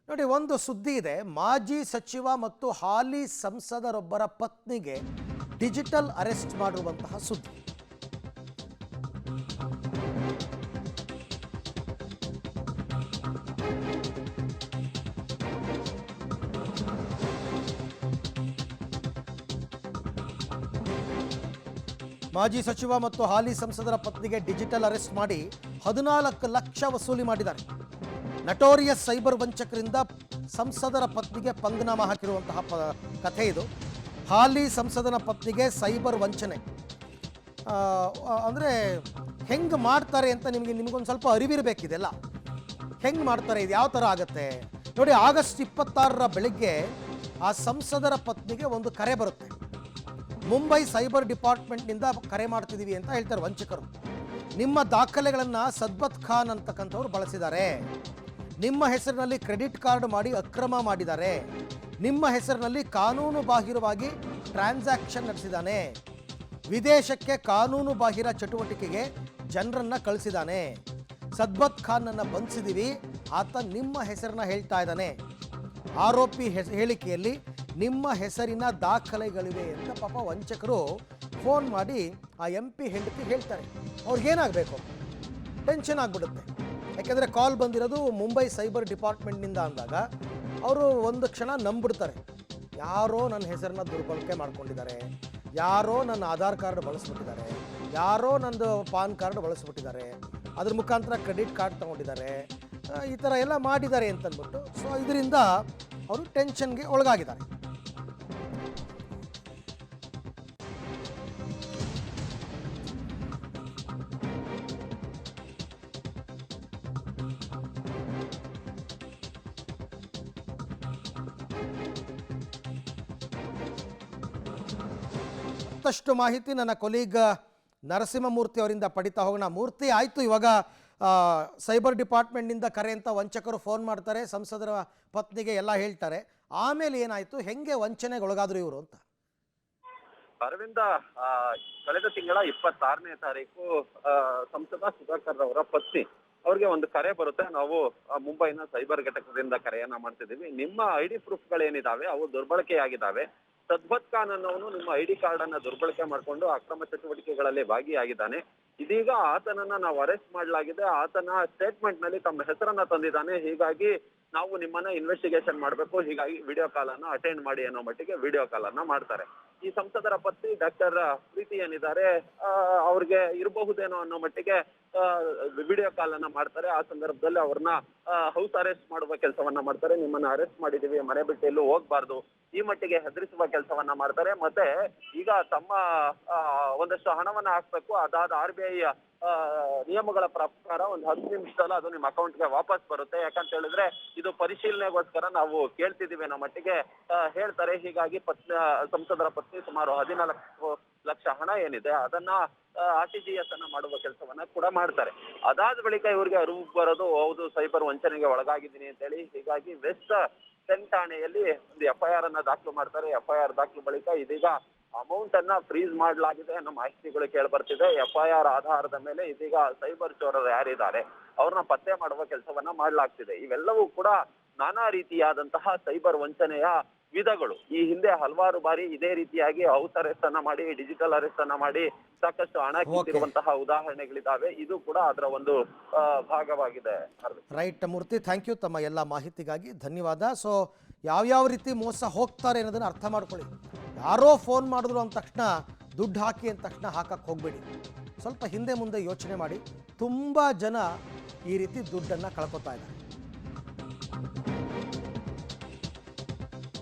ನೋಡಿ, ಒಂದು ಸುದ್ದಿ ಇದೆ. ಮಾಜಿ ಸಚಿವ ಮತ್ತು ಹಾಲಿ ಸಂಸದರೊಬ್ಬರ ಪತ್ನಿಗೆ ಡಿಜಿಟಲ್ ಅರೆಸ್ಟ್ ಮಾಡಿರುವಂತಹ ಸುದ್ದಿ. ಮಾಜಿ ಸಚಿವ ಮತ್ತು ಹಾಲಿ ಸಂಸದರ ಪತ್ನಿಗೆ ಡಿಜಿಟಲ್ ಅರೆಸ್ಟ್ ಮಾಡಿ 14 ಲಕ್ಷ ವಸೂಲಿ ಮಾಡಿದ್ದಾರೆ. ನಟೋರಿಯಸ್ ಸೈಬರ್ ವಂಚಕರಿಂದ ಸಂಸದರ ಪತ್ನಿಗೆ ಪಂಗನಾಮ ಹಾಕಿರುವಂತಹ ಕಥೆ ಇದು. ಹಾಲಿ ಸಂಸದನ ಪತ್ನಿಗೆ ಸೈಬರ್ ವಂಚನೆ ಅಂದರೆ ಹೆಂಗೆ ಮಾಡ್ತಾರೆ ಅಂತ ನಿಮಗೊಂದು ಸ್ವಲ್ಪ ಅರಿವಿರಬೇಕಿದೆಲ್ಲ. ಹೆಂಗೆ ಮಾಡ್ತಾರೆ, ಇದು ಯಾವ ಥರ ಆಗುತ್ತೆ ನೋಡಿ. ಆಗಸ್ಟ್ 26ರ ಬೆಳಗ್ಗೆ ಆ ಸಂಸದರ ಪತ್ನಿಗೆ ಒಂದು ಕರೆ ಬರುತ್ತೆ. ಮುಂಬೈ ಸೈಬರ್ ಡಿಪಾರ್ಟ್ಮೆಂಟ್ನಿಂದ ಕರೆ ಮಾಡ್ತಿದ್ದೀವಿ ಅಂತ ಹೇಳ್ತಾರೆ ವಂಚಕರು. ನಿಮ್ಮ ದಾಖಲೆಗಳನ್ನು ಸದ್ಬತ್ ಖಾನ್ ಅಂತಕ್ಕಂಥವ್ರು ಬಳಸಿದ್ದಾರೆ. ನಿಮ್ಮ ಹೆಸರಿನಲ್ಲಿ ಕ್ರೆಡಿಟ್ ಕಾರ್ಡ್ ಮಾಡಿ ಅಕ್ರಮ ಮಾಡಿದ್ದಾರೆ. ನಿಮ್ಮ ಹೆಸರಿನಲ್ಲಿ ಕಾನೂನು ಬಾಹಿರವಾಗಿ ಟ್ರಾನ್ಸಾಕ್ಷನ್ ನಡೆಸಿದ್ದಾನೆ. ವಿದೇಶಕ್ಕೆ ಕಾನೂನು ಬಾಹಿರ ಚಟುವಟಿಕೆಗೆ ಜನರನ್ನು ಕಳಿಸಿದ್ದಾನೆ. ಸದ್ಬತ್ ಖಾನ್ನನ್ನು ಬಂಧಿಸಿದ್ದೀವಿ, ಆತ ನಿಮ್ಮ ಹೆಸರನ್ನ ಹೇಳ್ತಾ ಇದ್ದಾನೆ. ಆರೋಪಿ ಹೇಳಿಕೆಯಲ್ಲಿ ನಿಮ್ಮ ಹೆಸರಿನ ದಾಖಲೆಗಳಿವೆ ಅಂತ ಪಾಪ ವಂಚಕರು ಫೋನ್ ಮಾಡಿ ಆ MP ಹೆಂಡತಿ ಹೇಳ್ತಾರೆ. ಅವ್ರಿಗೇನಾಗಬೇಕು, ಟೆನ್ಷನ್ ಆಗಿಬಿಡುತ್ತೆ. ಯಾಕೆಂದರೆ ಕಾಲ್ ಬಂದಿರೋದು ಮುಂಬೈ ಸೈಬರ್ ಡಿಪಾರ್ಟ್ಮೆಂಟ್ನಿಂದ ಅಂದಾಗ ಅವರು ಒಂದು ಕ್ಷಣ ನಂಬಿಡ್ತಾರೆ. ಯಾರೋ ನನ್ನ ಹೆಸರನ್ನ ದುರ್ಬಳಕೆ ಮಾಡ್ಕೊಂಡಿದ್ದಾರೆ, ಯಾರೋ ನನ್ನ ಆಧಾರ್ ಕಾರ್ಡ್ ಬಳಸ್ಬಿಟ್ಟಿದ್ದಾರೆ, ಯಾರೋ ನಂದು ಪಾನ್ ಕಾರ್ಡ್ ಬಳಸ್ಬಿಟ್ಟಿದ್ದಾರೆ, ಅದ್ರ ಮುಖಾಂತರ ಕ್ರೆಡಿಟ್ ಕಾರ್ಡ್ ತೊಗೊಂಡಿದ್ದಾರೆ, ಈ ಥರ ಎಲ್ಲ ಮಾಡಿದ್ದಾರೆ ಅಂತಂದ್ಬಿಟ್ಟು. ಸೊ ಇದರಿಂದ ಅವರು ಟೆನ್ಷನ್ಗೆ ಒಳಗಾಗಿದ್ದಾರೆ. ಮತ್ತಷ್ಟು ಮಾಹಿತಿ ನನ್ನ ಕೊಲೀಗ್ ನರಸಿಂಹಮೂರ್ತಿ ಅವರಿಂದ ಪಡಿತಾ ಹೋಗೋಣ. ಮೂರ್ತಿ, ಆಯಿತು, ಇವಾಗ ಸೈಬರ್ ಡಿಪಾರ್ಟ್ಮೆಂಟ್ನಿಂದ ಕರೆ ಅಂತ ವಂಚಕರು ಫೋನ್ ಮಾಡ್ತಾರೆ, ಸಂಸದರ ಪತ್ನಿಗೆ ಎಲ್ಲ ಹೇಳ್ತಾರೆ. ಆಮೇಲೆ ಏನಾಯಿತು, ಹೆಂಗೆ ವಂಚನೆಗೆ ಒಳಗಾದ್ರು ಇವರು ಅಂತ? ಅರವಿಂದ, ಕಳೆದ ತಿಂಗಳ 26ನೇ ತಾರೀಕು ಸಂಸದ ಸುಧಾಕರ್ ಅವರ ಪತ್ನಿ ಅವ್ರಿಗೆ ಒಂದು ಕರೆ ಬರುತ್ತೆ. ನಾವು ಮುಂಬೈನ ಸೈಬರ್ ಘಟಕದಿಂದ ಕರೆಯನ್ನ ಮಾಡ್ತಿದ್ದೀವಿ. ನಿಮ್ಮ ID ಪ್ರೂಫ್ಗಳೇನಿದಾವೆ ಅವು ದುರ್ಬಳಕೆಯಾಗಿದ್ದಾವೆ. ಸದ್ಬತ್ ಖಾನ್ ಅನ್ನೋನು ನಿಮ್ಮ ID ಕಾರ್ಡ್ ಅನ್ನ ದುರ್ಬಳಕೆ ಮಾಡಿಕೊಂಡು ಅಕ್ರಮ ಚಟುವಟಿಕೆಗಳಲ್ಲಿ ಭಾಗಿಯಾಗಿದ್ದಾನೆ. ಇದೀಗ ಆತನನ್ನ ನಾವು ಅರೆಸ್ಟ್ ಮಾಡಲಾಗಿದೆ. ಆತನ ಸ್ಟೇಟ್ಮೆಂಟ್ ನಲ್ಲಿ ತಮ್ಮ ಹೆಸರನ್ನ ತಂದಿದ್ದಾನೆ. ಹೀಗಾಗಿ ನಾವು ನಿಮ್ಮನ್ನ ಇನ್ವೆಸ್ಟಿಗೇಷನ್ ಮಾಡಬೇಕು, ಹೀಗಾಗಿ ವಿಡಿಯೋ ಕಾಲ್ ಅನ್ನ ಅಟೆಂಡ್ ಮಾಡಿ ಅನ್ನೋ ಮಟ್ಟಿಗೆ ವಿಡಿಯೋ ಕಾಲ್ ಅನ್ನ ಮಾಡ್ತಾರೆ. ಈ ಸಂಸದರ ಪತ್ನಿ ಡಾಕ್ಟರ್ ಪ್ರೀತಿ ಏನಿದ್ದಾರೆ, ಅವ್ರಿಗೆ ಇರಬಹುದೇನೋ ಅನ್ನೋ ಮಟ್ಟಿಗೆ ವಿಡಿಯೋ ಕಾಲ್ ಅನ್ನ ಮಾಡ್ತಾರೆ. ಆ ಸಂದರ್ಭದಲ್ಲಿ ಅವ್ರನ್ನ ಹೌಸ್ ಅರೆಸ್ಟ್ ಮಾಡುವ ಕೆಲಸವನ್ನ ಮಾಡ್ತಾರೆ. ನಿಮ್ಮನ್ನ ಅರೆಸ್ಟ್ ಮಾಡಿದೀವಿ, ಮನೆ ಬಿಟ್ಟು ಎಲ್ಲೂ ಹೋಗ್ಬಾರ್ದು, ಈ ಮಟ್ಟಿಗೆ ಹೆದರಿಸುವ ಕೆಲಸವನ್ನ ಮಾಡ್ತಾರೆ. ಮತ್ತೆ ಈಗ ತಮ್ಮ ಒಂದಷ್ಟು ಹಣವನ್ನ ಹಾಕ್ಬೇಕು, ಅದಾದ RBI ನಿಯಮಗಳ ಪ್ರಕಾರ ಒಂದು 10 ನಿಮಿಷದಲ್ಲಿ ಅದು ನಿಮ್ಮ ಅಕೌಂಟ್ಗೆ ವಾಪಸ್ ಬರುತ್ತೆ. ಯಾಕಂತ ಹೇಳಿದ್ರೆ ಇದು ಪರಿಶೀಲನೆಗೋಸ್ಕರ ನಾವು ಕೇಳ್ತಿದೀವಿ ಅನ್ನೋ ಮಟ್ಟಿಗೆ ಹೇಳ್ತಾರೆ. ಹೀಗಾಗಿ ಸಂಸದರ ಪತ್ನಿ ಸುಮಾರು 14 ಲಕ್ಷ ಹಣ ಏನಿದೆ ಅದನ್ನ RTGS ಅನ್ನ ಮಾಡುವ ಕೆಲಸವನ್ನ ಕೂಡ ಮಾಡ್ತಾರೆ. ಅದಾದ ಬಳಿಕ ಇವ್ರಿಗೆ ಅರಿವು ಬರೋದು, ಹೌದು ಸೈಬರ್ ವಂಚನೆಗೆ ಒಳಗಾಗಿದ್ದೀನಿ ಅಂತ ಹೇಳಿ. ಹೀಗಾಗಿ ವೆಸ್ಟ್ ಸೆನ್ ಠಾಣೆಯಲ್ಲಿ ಒಂದು FIR ಅನ್ನ ದಾಖಲು ಮಾಡ್ತಾರೆ. FIR ದಾಖಲು ಬಳಿಕ ಇದೀಗ ಅಮೌಂಟ್ ಅನ್ನ ಫ್ರೀಸ್ ಮಾಡಲಾಗಿದೆ ಅನ್ನೋ ಮಾಹಿತಿಗಳು ಕೇಳ್ಬರ್ತಿದೆ. FIR ಆಧಾರದ ಮೇಲೆ ಇದೀಗ ಸೈಬರ್ ಚೋರರು ಯಾರಿದ್ದಾರೆ ಅವ್ರನ್ನ ಪತ್ತೆ ಮಾಡುವ ಕೆಲಸವನ್ನ ಮಾಡಲಾಗ್ತಿದೆ. ಇವೆಲ್ಲವೂ ಕೂಡ ನಾನಾ ರೀತಿಯಾದಂತಹ ಸೈಬರ್ ವಂಚನೆಯ ವಿಧಗಳು. ಈ ಹಿಂದೆ ಹಲವಾರು ಬಾರಿ ಇದೇ ರೀತಿಯಾಗಿ ಹೌಸ್ ಅರೆಸ್ಟ್ ಅನ್ನ ಮಾಡಿ, ಡಿಜಿಟಲ್ ಅರೆಸ್ಟ್ ಅನ್ನ ಮಾಡಿ ಸಾಕಷ್ಟು ಹಣ ಕಿತ್ತಿರುವಂತಹ ಉದಾಹರಣೆಗಳಿದಾವೆ. ಇದು ಕೂಡ ಅದರ ಒಂದು ಭಾಗವಾಗಿದೆ. ರೈಟ್ ಮೂರ್ತಿ, ಥ್ಯಾಂಕ್ ಯು ತಮ್ಮ ಎಲ್ಲ ಮಾಹಿತಿಗಾಗಿ, ಧನ್ಯವಾದ. ಸೊ ಯಾವ್ಯಾವ ರೀತಿ ಮೋಸ ಹೋಗ್ತಾರೆ ಅನ್ನೋದನ್ನು ಅರ್ಥ ಮಾಡ್ಕೊಳ್ಳಿ. ಯಾರೋ ಫೋನ್ ಮಾಡಿದ್ರು ಅಂದ ತಕ್ಷಣ ದುಡ್ಡು ಹಾಕಿ ಅಂದ ತಕ್ಷಣ ಹಾಕಕ್ಕೆ ಹೋಗಬೇಡಿ. ಸ್ವಲ್ಪ ಹಿಂದೆ ಮುಂದೆ ಯೋಚನೆ ಮಾಡಿ. ತುಂಬ ಜನ ಈ ರೀತಿ ದುಡ್ಡನ್ನು ಕಳ್ಕೊತಾ ಇದ್ದಾರೆ.